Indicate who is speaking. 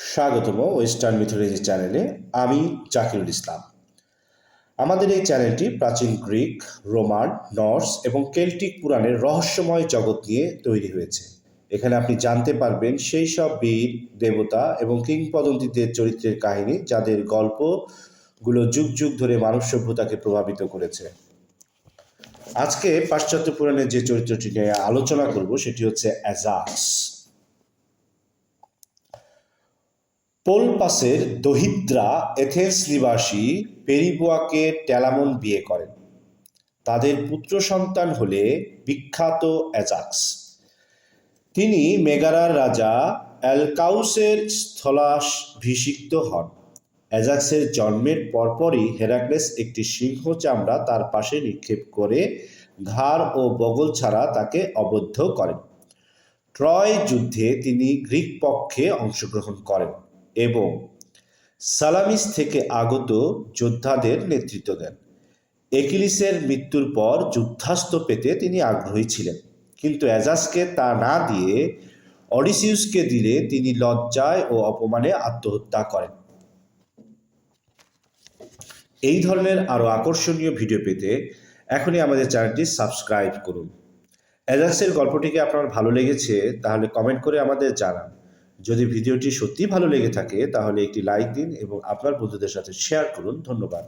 Speaker 1: স্বাগতম western mythology চ্যানেলে। আমি জাকিরুল ইসলাম। আমাদের এই চ্যানেলটি প্রাচীন গ্রিক, রোমান, নর্স এবং কেল্টিক পুরাণের রহস্যময় জগৎ নিয়ে তৈরি হয়েছে। এখানে আপনি জানতে পারবেন সেই সব বীর, দেবতা এবং কিংবদন্তীদের চরিত্রের কাহিনী যাদের গল্পগুলো যুগ যুগ ধরে মানব সভ্যতাকে প্রভাবিত করেছে। আজকে পাশ্চাত্য পুরাণের যে চরিত্রটি নিয়ে আলোচনা করব সেটি হচ্ছে অ্যাজাক্স। পোলপাসের দহিদ্রা এথেন্স নিবাসী পেরিবোয়াকে ট্যালামন বিয়ে করেন। তাদের পুত্র সন্তান হলে বিখ্যাত অ্যাজাক্স। তিনি মেগারার রাজা অ্যালকাউসের স্থলাভিষিক্ত হন। অ্যাজাক্সের জন্মের পরপরই হেরাক্লেস একটি সিংহ চামড়া তার পাশে নিক্ষেপ করে ঘাড় ও বগল ছাড়া তাকে অবদ্ধ করেন। ট্রয় যুদ্ধে তিনি গ্রিক পক্ষে অংশগ্রহণ করেন এবং সালামিস থেকে আগত যোদ্ধাদের নেতৃত্ব দেন। একিলিসের মৃত্যুর পর যুদ্ধাস্ত্র পেতে তিনি আগ্রহী ছিলেন, কিন্তু অ্যাজাক্সকে তা না দিয়ে অডিসিউসকে দিলে তিনি লজ্জায় ও অপমানে আত্মহত্যা করেন। এই ধরনের আরও আকর্ষণীয় ভিডিও পেতে এখনই আমাদের চ্যানেলটি সাবস্ক্রাইব করুন। অ্যাজাক্সের গল্পটিকে আপনার ভালো লেগেছে তাহলে কমেন্ট করে আমাদের জানান। যদি ভিডিওটি সত্যিই ভালো লেগে থাকে তাহলে একটি লাইক দিন এবং আপনার বন্ধুদের সাথে শেয়ার করুন। ধন্যবাদ।